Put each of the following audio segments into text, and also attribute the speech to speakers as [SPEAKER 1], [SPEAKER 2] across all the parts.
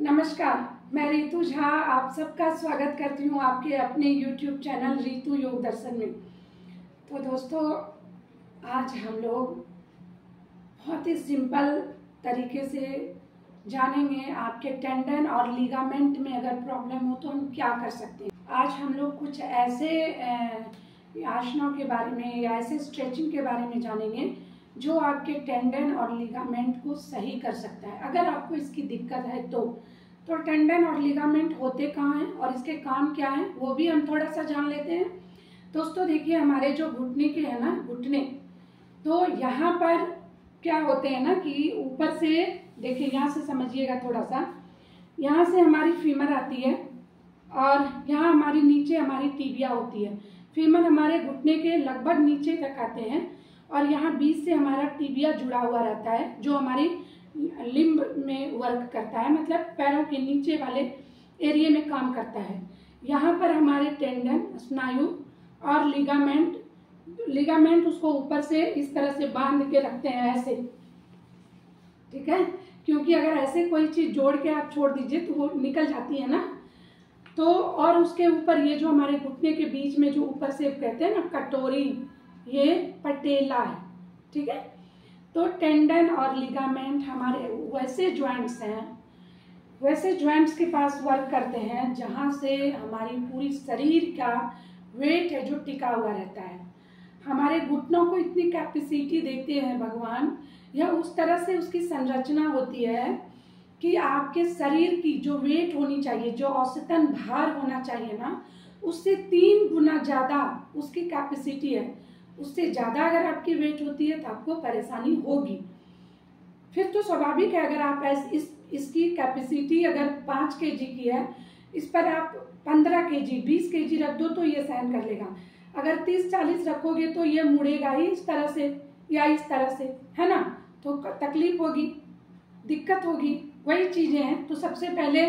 [SPEAKER 1] नमस्कार, मैं रितु झा आप सबका स्वागत करती हूँ आपके अपने YouTube चैनल रितु योग दर्शन में। तो दोस्तों, आज हम लोग बहुत ही सिंपल तरीके से जानेंगे आपके टेंडन और लिगामेंट में अगर प्रॉब्लम हो तो हम क्या कर सकते हैं। आज हम लोग कुछ ऐसे आसनों के बारे में या ऐसे स्ट्रेचिंग के बारे में जानेंगे जो आपके टेंडन और लिगामेंट को सही कर सकता है। अगर आपको इसकी दिक्कत है तो टेंडन और लिगामेंट होते कहाँ हैं और इसके काम क्या हैं वो भी हम थोड़ा सा जान लेते हैं। दोस्तों देखिए, हमारे जो घुटने के हैं ना, घुटने, तो यहाँ पर क्या होते हैं ना कि ऊपर से देखिए, यहाँ से समझिएगा थोड़ा सा, यहाँ से हमारी फीमर आती है और यहाँ हमारी नीचे हमारी टिबिया होती है। फीमर हमारे घुटने के लगभग नीचे तक आते हैं और यहाँ बीच से हमारा टिबिया जुड़ा हुआ रहता है जो हमारी लिम्ब में वर्क करता है, मतलब पैरों के नीचे वाले एरिया में काम करता है। यहाँ पर हमारे टेंडन, स्नायु और लिगामेंट उसको ऊपर से इस तरह से बांध के रखते हैं ऐसे, ठीक है, क्योंकि अगर ऐसे कोई चीज़ जोड़ के आप छोड़ दीजिए तो वो निकल जाती है ना। तो और उसके ऊपर ये जो हमारे घुटने के बीच में जो ऊपर से कहते हैं ना कटोरी, ये पटेला है, ठीक है। तो टेंडन और लिगामेंट हमारे वैसे जॉइंट्स हैं, वैसे जॉइंट्स के पास वर्क करते हैं जहाँ से हमारी पूरी शरीर का वेट है जो टिका हुआ रहता है। हमारे घुटनों को इतनी कैपेसिटी देते हैं भगवान, या उस तरह से उसकी संरचना होती है कि आपके शरीर की जो वेट होनी चाहिए, जो औसतन भार होना चाहिए ना, उससे 3 गुना ज़्यादा उसकी कैपेसिटी है। उससे ज़्यादा अगर आपकी वेट होती है तो आपको परेशानी होगी। फिर तो स्वाभाविक है, अगर आप इसकी कैपेसिटी अगर 5 kg की है, इस पर आप 15 kg 20 kg रख दो तो ये सहन कर लेगा। अगर 30-40 रखोगे तो ये मुड़ेगा ही इस तरह से या इस तरह से, है ना, तो तकलीफ होगी, दिक्कत होगी, वही चीज़ें हैं। तो सबसे पहले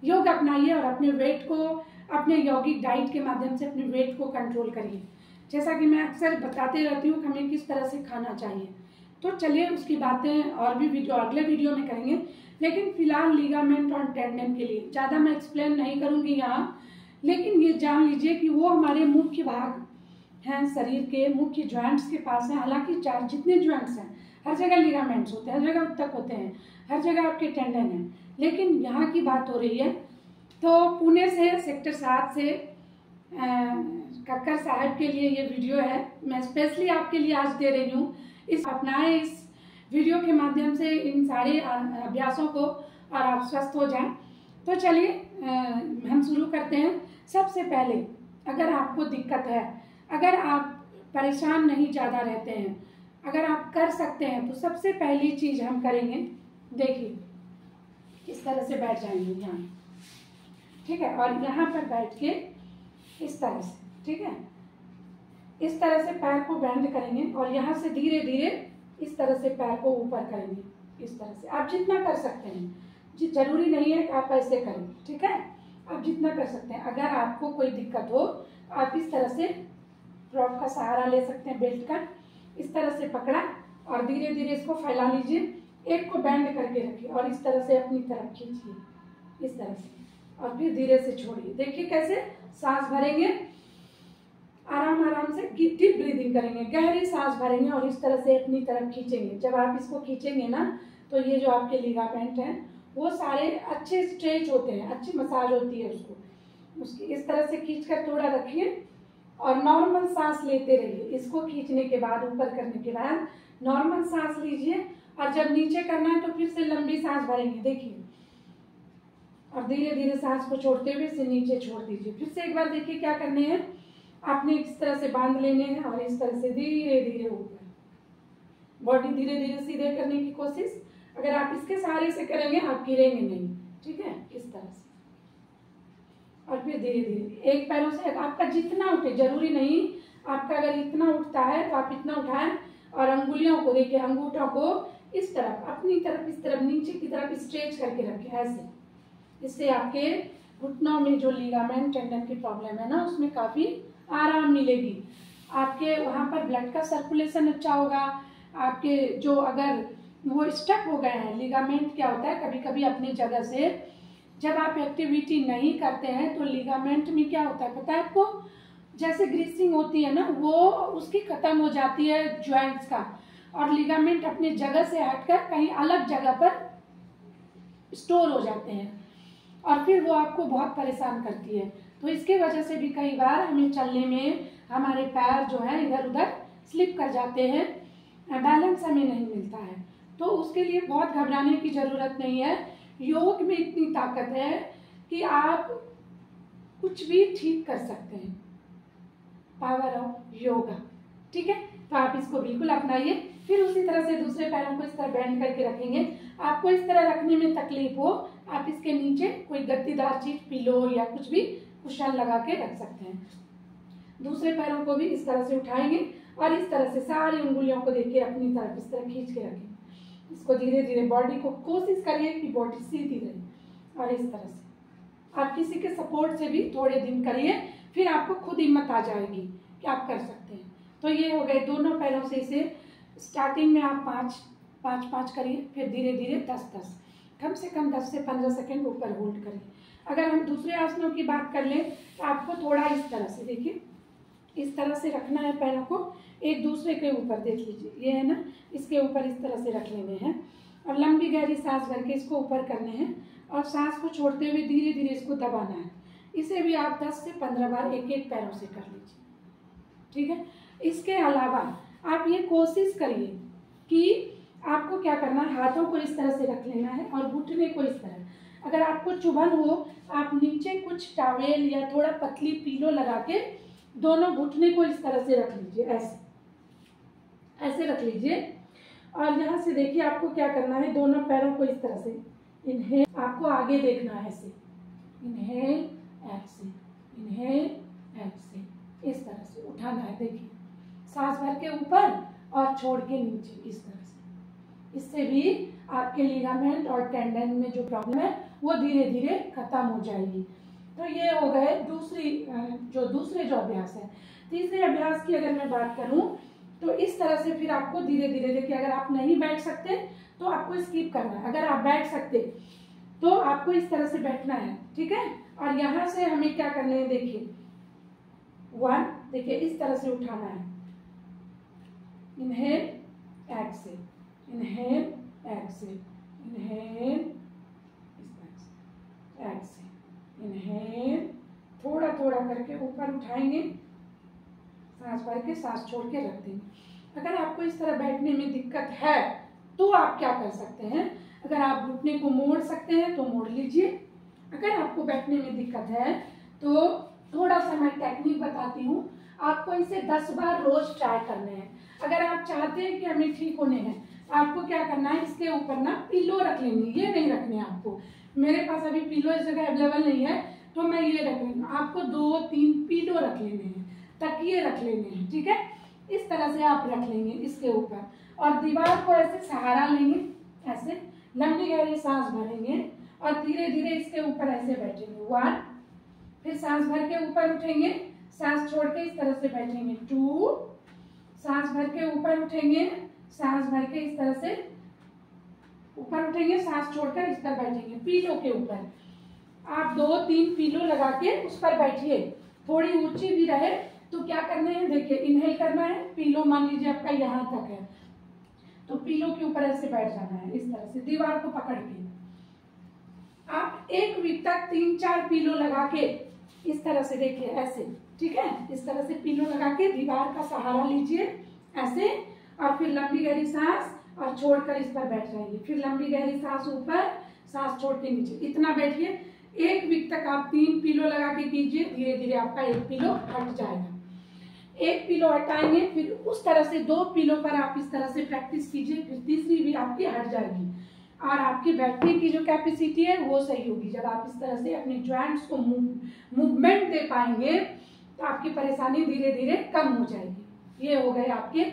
[SPEAKER 1] योग अपनाइए और अपने वेट को, अपने यौगिक डाइट के माध्यम से अपने वेट को कंट्रोल करिए। जैसा कि मैं अक्सर बताते रहती हूँ कि हमें किस तरह से खाना चाहिए। तो चलिए उसकी बातें और भी अगले वीडियो में करेंगे, लेकिन फिलहाल लिगामेंट और टेंडन के लिए ज़्यादा मैं एक्सप्लेन नहीं करूँगी यहाँ, लेकिन ये जान लीजिए कि वो हमारे मुख्य भाग हैं, शरीर के मुख्य जॉइंट्स के पास हैं। हालांकि जितने जॉइंट्स हैं हर जगह लिगामेंट्स होते हैं, हर जगह उत्तक होते हैं, हर जगह आपके टेंडन हैं, लेकिन यहाँ की बात हो रही है। तो पुणे से सेक्टर 7 से कक्कर साहब के लिए ये वीडियो है, मैं स्पेशली आपके लिए आज दे रही हूँ। अपनाएं इस वीडियो के माध्यम से इन सारे अभ्यासों को और आप स्वस्थ हो जाएं। तो चलिए हम शुरू करते हैं। सबसे पहले, अगर आपको दिक्कत है, अगर आप परेशान नहीं ज़्यादा रहते हैं, अगर आप कर सकते हैं, तो सबसे पहली चीज़ हम करेंगे, देखिए इस तरह से बैठ जाएंगे यहाँ, ठीक है, और यहाँ पर बैठ के इस तरह से, ठीक है, इस तरह से पैर को बेंड करेंगे और यहाँ से धीरे धीरे इस तरह से पैर को ऊपर करेंगे, इस तरह से। आप जितना कर सकते हैं, जरूरी नहीं है कि आप ऐसे करें, ठीक है, आप जितना कर सकते हैं। अगर आपको कोई दिक्कत हो आप इस तरह से रॉड का सहारा ले सकते हैं, बेल्ट का, इस तरह से पकड़ा और धीरे धीरे इसको फैला लीजिए, एक को बेंड करके रखिए और इस तरह से अपनी तरफ खींचिए, इस तरह से, और फिर धीरे से छोड़िए। देखिए कैसे सांस भरेंगे, आराम आराम से डीप ब्रीदिंग करेंगे, गहरी सांस भरेंगे और इस तरह से अपनी तरफ खींचेंगे। जब आप इसको खींचेंगे ना, तो ये जो आपके लिगामेंट हैं वो सारे अच्छे स्ट्रेच होते हैं, अच्छी मसाज होती है उसकी। इस तरह से खींचकर थोड़ा रखिए और नॉर्मल सांस लेते रहिए। इसको खींचने के बाद, ऊपर करने के बाद नॉर्मल सांस लीजिए और जब नीचे करना है तो फिर से लंबी सांस भरेंगे, देखिए, और धीरे धीरे सांस को छोड़ते हुए इसे नीचे छोड़ दीजिए। फिर से एक बार देखिए क्या करने हैं, आपने इस तरह से बांध लेने हैं और इस तरह से धीरे धीरे ऊपर, बॉडी धीरे धीरे सीधे करने की कोशिश। अगर आप इसके सहारे से करेंगे आप गिरेंगे नहीं, ठीक है, इस तरह से, और फिर धीरे धीरे एक पैरों से आपका जितना उठे, जरूरी नहीं आपका अगर इतना उठता है तो आप इतना उठाएं, और अंगुलियों को देखिए, अंगूठों को इस तरफ, अपनी तरफ, इस तरफ नीचे की तरफ स्ट्रेच करके रखें ऐसे। इससे आपके घुटनों में जो लिगामेंट टेंडन की प्रॉब्लम है ना, उसमें काफ़ी आराम मिलेगी। आपके वहाँ पर ब्लड का सर्कुलेशन अच्छा होगा। आपके जो अगर वो स्टक हो गए हैं, लिगामेंट क्या होता है, कभी कभी अपनी जगह से जब आप एक्टिविटी नहीं करते हैं तो लिगामेंट में क्या होता है पता है आपको, जैसे ग्रीसिंग होती है ना, वो उसकी खत्म हो जाती है जॉइंट्स का, और लिगामेंट अपनी जगह से हटकर कहीं अलग जगह पर स्टोर हो जाते हैं और फिर वो आपको बहुत परेशान करती है। तो इसके वजह से भी कई बार हमें चलने में हमारे पैर जो है इधर उधर स्लिप कर जाते हैं, बैलेंस हमें नहीं मिलता है। तो उसके लिए बहुत घबराने की ज़रूरत नहीं है। योग में इतनी ताकत है कि आप कुछ भी ठीक कर सकते हैं, पावर ऑफ योगा। ठीक है, तो आप इसको बिल्कुल अपनाइए। फिर उसी तरह से दूसरे पैरों को इस तरह बेंड करके रखेंगे। आपको इस तरह रखने में तकलीफ हो, आप इसके नीचे कोई गद्दीदार चीज, पिलो या कुछ भी कुशन लगा के रख सकते हैं। दूसरे पैरों को भी इस तरह से उठाएंगे और इस तरह से सारी उंगलियों को देखिए अपनी तरफ इस तरह खींच के रखेंगे। इसको धीरे धीरे बॉडी को कोशिश करिए कि बॉडी सीधी रहे, और इस तरह से आप किसी के सपोर्ट से भी थोड़े दिन करिए, फिर आपको खुद हिम्मत आ जाएगी कि आप कर सकते हैं। तो ये हो गए दोनों पैरों से। इसे स्टार्टिंग में आप 5-5 करिए, फिर धीरे धीरे 10-10, कम से कम 10 से 15 सेकेंड ऊपर होल्ड करिए। अगर हम दूसरे आसनों की बात कर लें तो आपको थोड़ा इस तरह से देखिए, इस तरह से रखना है पैरों को एक दूसरे के ऊपर। देख लीजिए, ये है ना, इसके ऊपर इस तरह से रख लेने हैं और लंबी गहरी सांस भर के इसको ऊपर करने हैं और सांस को छोड़ते हुए धीरे धीरे इसको दबाना है। इसे भी आप 10 से 15 बार एक एक पैरों से कर लीजिए। ठीक है, इसके अलावा आप ये कोशिश करिए कि आपको क्या करना है, हाथों को इस तरह से रख लेना है और घुटने को इस तरह। अगर आपको चुभन हो, आप नीचे कुछ टॉवेल या थोड़ा पतली पिलो लगा के दोनों घुटने को इस तरह से रख लीजिए, ऐसे रख लीजिए। और यहाँ से देखिए आपको क्या करना है, दोनों पैरों को इस तरह से इनहेल, आपको आगे देखना है, ऐसे इनहेल एक्सेल, इनहेल एक्सेल, इस तरह से उठाना है। देखिए, सांस भर के ऊपर और छोड़ के नीचे, इस तरह से। इससे भी आपके लिगामेंट और टेंडन में जो प्रॉब्लम है वो धीरे धीरे खत्म हो जाएगी। तो ये हो गए दूसरे जो अभ्यास है। तीसरे अभ्यास की अगर मैं बात करूं तो इस तरह से फिर आपको धीरे धीरे देखिए, अगर आप नहीं बैठ सकते तो आपको स्किप करना है, अगर आप बैठ सकते तो आपको इस तरह से बैठना है। ठीक है, और यहाँ से हमें क्या करना है, देखिए 1, देखिए इस तरह से उठाना है, inhale exhale, inhale exhale, inhale exhale, inhale, थोड़ा थोड़ा करके ऊपर उठाएंगे, सांस भर के सांस छोड़ के रख देंगे। अगर आपको इस तरह बैठने में दिक्कत है तो आप क्या कर सकते हैं, अगर आप घुटने को मोड़ सकते हैं तो मोड़ लीजिए। अगर आपको बैठने में दिक्कत है तो थोड़ा सा मैं टेक्निक बताती हूँ, आपको इसे 10 बार रोज ट्राई करने हैं। अगर आप चाहते हैं कि हमें ठीक होने हैं, आपको क्या करना है, इसके ऊपर ना पिलो रख लेंगे, ये नहीं रखने आपको। मेरे पास अभी पिलो इस जगह अवेलेबल नहीं है तो मैं ये रख लेंगे, आपको 2-3 पिलो रख लेने हैं, तकिए रख लेने हैं। ठीक है, इस तरह से आप रख लेंगे इसके ऊपर और दीवार को ऐसे सहारा लेंगे, ऐसे लंबी गहरी सांस भरेंगे और धीरे धीरे इसके ऊपर ऐसे बैठेंगे। 1, फिर सांस भर के ऊपर उठेंगे, सांस छोड़ के इस तरह से बैठेंगे। 2, सांस भर के ऊपर उठेंगे, सांस भर के इस तरह से ऊपर उठेंगे, सांस छोड़कर इस पर बैठेंगे। पीलो के ऊपर आप 2-3 पीलो लगा के उस पर बैठिए, थोड़ी ऊंची भी रहे। तो क्या करने हैं, देखिए इनहेल करना है, पीलो मान लीजिए आपका यहाँ तक है तो पीलो के ऊपर ऐसे बैठ जाना है, इस तरह से दीवार को पकड़ के। आप 1 वीक तक 3-4 पीलो लगा के इस तरह से देखिए, ऐसे। ठीक है, इस तरह से पीलो लगा के दीवार का सहारा लीजिए ऐसे, और फिर लंबी गहरी सांस और छोड़कर इस पर बैठ जाइए। फिर लंबी गहरी सांस ऊपर, सांस छोड़ के नीचे, इतना बैठिए। 1 वीक तक आप 3 पीलो लगा के कीजिए, धीरे धीरे आपका 1 पीलो हट जाएगा। 1 पीलो हटाएंगे, फिर उस तरह से 2 पीलो पर आप इस तरह से प्रैक्टिस कीजिए, फिर तीसरी भी आपकी हट जाएगी और आपकी बैठने की जो कैपेसिटी है वो सही होगी। जब आप इस तरह से अपने जॉइंट्स को मूवमेंट दे पाएंगे तो आपकी परेशानी धीरे धीरे कम हो जाएगी। ये हो गए आपके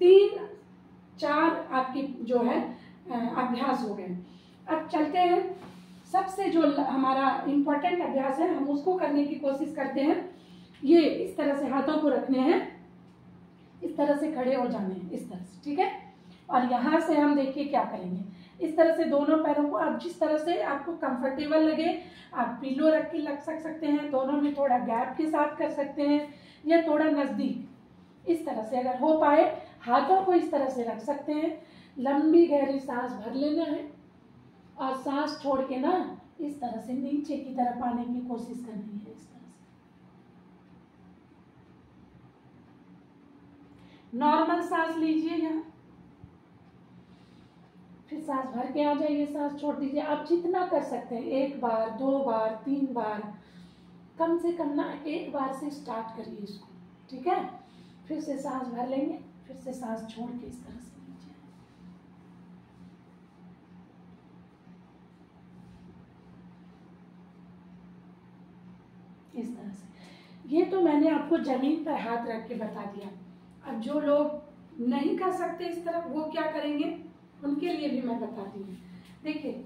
[SPEAKER 1] 3-4 आपकी जो है अभ्यास हो गए। अब चलते हैं, सबसे जो हमारा इम्पोर्टेंट अभ्यास है हम उसको करने की कोशिश करते हैं। ये इस तरह से हाथों को रखने हैं, इस तरह से खड़े हो जाने हैं, इस तरह से। ठीक है, और यहाँ से हम देखिए क्या करेंगे, इस तरह से दोनों पैरों को आप जिस तरह से आपको कंफर्टेबल लगे, आप पिलो रख के लग सकते हैं, दोनों में थोड़ा गैप के साथ कर सकते हैं या थोड़ा नज़दीक, इस तरह से अगर हो पाए हाथों को इस तरह से रख सकते हैं। लंबी गहरी सांस भर लेना है और सांस छोड़ के ना इस तरह से नीचे की तरफ आने की कोशिश करनी है। इस तरह से नॉर्मल सांस लीजिए यहाँ, फिर सांस भर के आ जाइए, सांस छोड़ दीजिए। आप जितना कर सकते हैं, 1 बार 2 बार 3 बार, कम से कम ना 1 बार से स्टार्ट करिए इसको, ठीक है। फिर से सांस भर लेंगे, फिर से सांस छोड़ के इस तरह से नीचे। इस तरह से। ये तो मैंने आपको जमीन पर हाथ रख के बता दिया। अब जो लोग नहीं कर सकते इस तरह, वो क्या करेंगे, उनके लिए भी मैं बताती हूँ। देखिए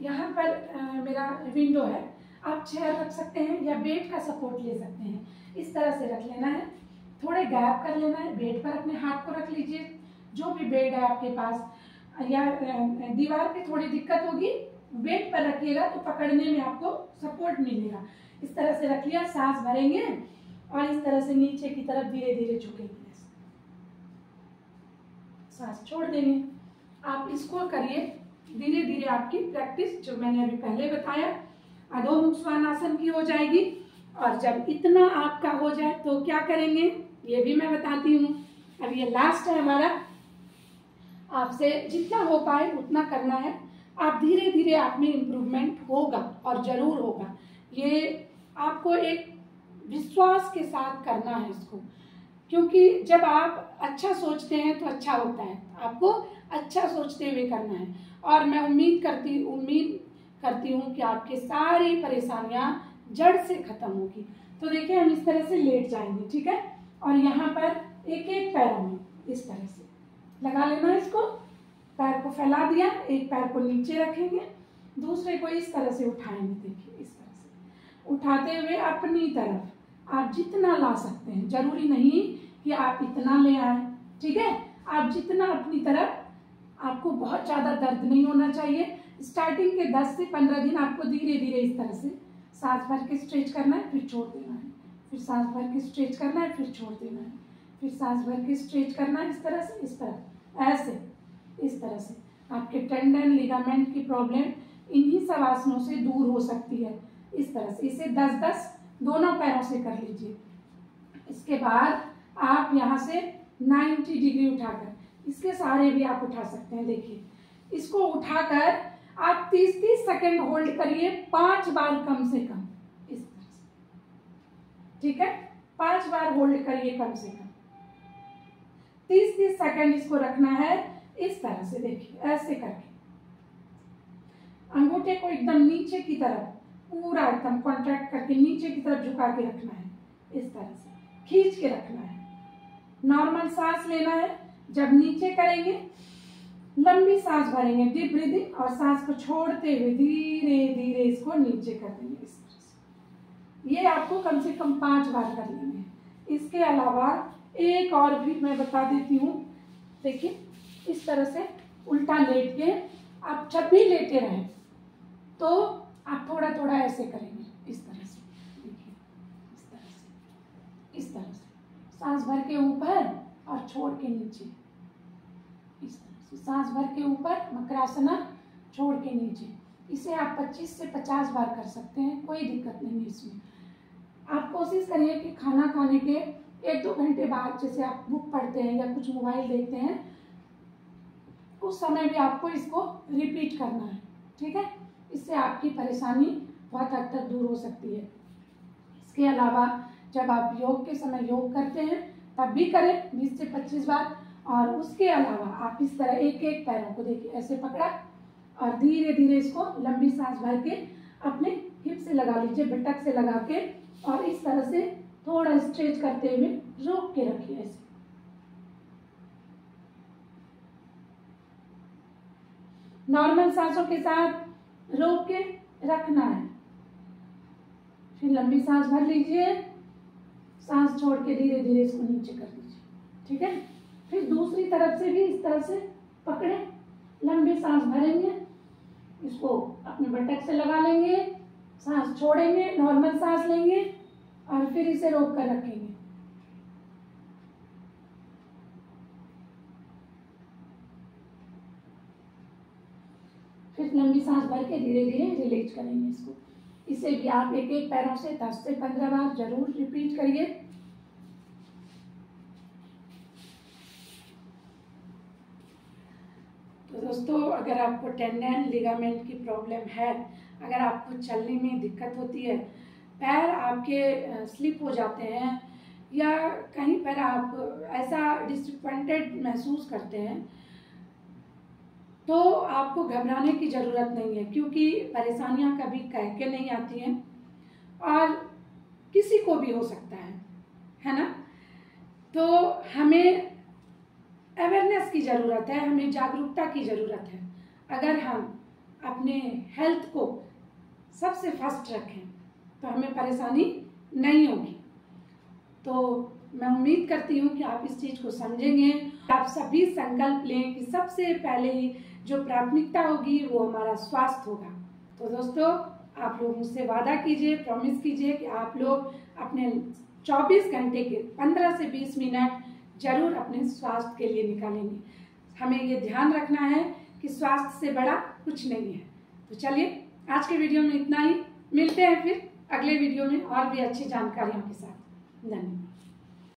[SPEAKER 1] यहाँ पर मेरा विंडो है, आप चेयर रख सकते हैं या बेड का सपोर्ट ले सकते हैं। इस तरह से रख लेना है, थोड़े गैप कर लेना है, बेड पर अपने हाथ को रख लीजिए, जो भी बेड है आपके पास, या दीवार पे थोड़ी दिक्कत होगी, बेड पर रखिएगा तो पकड़ने में आपको सपोर्ट मिलेगा। इस तरह से रख लिया, सांस भरेंगे और इस तरह से नीचे की तरफ धीरे धीरे झुकेंगे, सांस छोड़ देंगे। आप इसको करिए धीरे धीरे, आपकी प्रैक्टिस जो मैंने अभी पहले बताया अधोमुख श्वानासन की हो जाएगी। और जब इतना आपका हो जाए तो क्या करेंगे, ये भी मैं बताती हूँ। अब ये लास्ट है हमारा, आपसे जितना हो पाए उतना करना है। आप धीरे धीरे आप में इम्प्रूवमेंट होगा और जरूर होगा। ये आपको एक विश्वास के साथ करना है इसको, क्योंकि जब आप अच्छा सोचते हैं तो अच्छा होता है। आपको अच्छा सोचते हुए करना है और मैं उम्मीद करती हूँ कि आपके सारी परेशानियाँ जड़ से खत्म होगी। तो देखिए हम इस तरह से लेट जाएंगे, ठीक है। और यहाँ पर एक एक पैरों में इस तरह से लगा लेना, इसको पैर को फैला दिया, एक पैर को नीचे रखेंगे, दूसरे को इस तरह से उठाएंगे। देखिए इस तरह से उठाते हुए अपनी तरफ आप जितना ला सकते हैं, जरूरी नहीं कि आप इतना ले आए, ठीक है। आप जितना अपनी तरफ, आपको बहुत ज़्यादा दर्द नहीं होना चाहिए। स्टार्टिंग के 10 से 15 दिन आपको धीरे धीरे इस तरह से सांस भर के स्ट्रेच करना है, फिर छोड़ देना है, फिर सांस भर के स्ट्रेच करना है, फिर छोड़ देना है, फिर सांस भर के स्ट्रेच करना है, इस तरह से, इस तरह, ऐसे इस तरह से आपके टेंडन लिगामेंट की प्रॉब्लम इन्हीं सब आसनों से दूर हो सकती है। इस तरह से इसे 10-10 दोनों पैरों से कर लीजिए। इसके बाद आप यहाँ से 90 डिग्री उठाकर, इसके सहारे भी आप उठा सकते हैं। देखिए इसको उठाकर आप 30-30 सेकेंड होल्ड करिए, 5 बार कम से कम, इस तरह से, ठीक है। 5 बार होल्ड करिए कम से कम, 30-30 सेकेंड इसको रखना है। इस तरह से देखिए ऐसे करके अंगूठे को एकदम नीचे की तरफ पूरा एकदम कॉन्ट्रैक्ट करके नीचे की तरफ झुका के रखना है, इस तरह से खींच के रखना है। नॉर्मल सांस लेना है, जब नीचे करेंगे लंबी सांस भरेंगे, डीप ब्रीदिंग, और सांस को छोड़ते हुए धीरे धीरे इसको नीचे कर देंगे, इस तरह से। ये आपको कम से कम 5 बार कर लेंगे। इसके अलावा एक और भी मैं बता देती हूँ। देखिए इस तरह से उल्टा लेट के आप जब भी लेटे रहें तो आप थोड़ा थोड़ा ऐसे करेंगे, इस तरह से। देखिए इस तरह से, इस तरह से सांस भर के ऊपर और छोड़ के नीचे, इस तरह से सांस भर के ऊपर मकरासना, छोड़ के नीचे। इसे आप 25 से 50 बार कर सकते हैं, कोई दिक्कत नहीं है इसमें। आप कोशिश करिए कि खाना खाने के 1-2 घंटे बाद, जैसे आप बुक पढ़ते हैं या कुछ मोबाइल देखते हैं, उस समय भी आपको इसको रिपीट करना है, ठीक है। इससे आपकी परेशानी बहुत हद तक दूर हो सकती है। इसके अलावा जब आप योग के समय योग करते हैं तब भी करें 20 से 25 बार। और उसके अलावा आप इस तरह एक एक पैरों को देखिए ऐसे पकड़ा और धीरे धीरे इसको लंबी सांस भर के अपने हिप से लगा लीजिए, बटक से लगा के, और इस तरह से थोड़ा स्ट्रेच करते हुए रोक के रखिए ऐसे। नॉर्मल सांसों के साथ रोक के रखना है, फिर लंबी सांस भर लीजिए, सांस छोड़ के धीरे धीरे इसको नीचे कर दीजिए, ठीक है। फिर दूसरी तरफ से भी इस तरह से पकड़े लंबी सांस भरेंगे, इसको अपने बटक से लगा लेंगे, सांस छोड़ेंगे, नॉर्मल सांस लेंगे और फिर इसे रोक कर रखेंगे। फिर लंबी सांस भर के धीरे धीरे रिलीज करेंगे इसको। इसे भी आप एक एक पैरों से 10 से 15 बार जरूर रिपीट करिए। तो दोस्तों, अगर आपको टेंडन लिगामेंट की प्रॉब्लम है, अगर आपको चलने में दिक्कत होती है, पैर आपके स्लिप हो जाते हैं या कहीं पर आप ऐसा डिसअपॉइंटेड महसूस करते हैं, तो आपको घबराने की ज़रूरत नहीं है, क्योंकि परेशानियां कभी कह के नहीं आती हैं और किसी को भी हो सकता है ना। तो हमें अवेयरनेस की ज़रूरत है, हमें जागरूकता की ज़रूरत है। अगर हम अपने हेल्थ को सबसे फर्स्ट रखें तो हमें परेशानी नहीं होगी। तो मैं उम्मीद करती हूँ कि आप इस चीज़ को समझेंगे। आप सभी संकल्प लें कि सबसे पहले ही जो प्राथमिकता होगी वो हमारा स्वास्थ्य होगा। तो दोस्तों, आप लोग मुझसे वादा कीजिए, प्रॉमिस कीजिए कि आप लोग अपने 24 घंटे के 15 से 20 मिनट जरूर अपने स्वास्थ्य के लिए निकालेंगे। हमें ये ध्यान रखना है कि स्वास्थ्य से बड़ा कुछ नहीं है। तो चलिए, आज के वीडियो में इतना ही। मिलते हैं फिर अगले वीडियो में और भी अच्छी जानकारियों के साथ। धन्यवाद।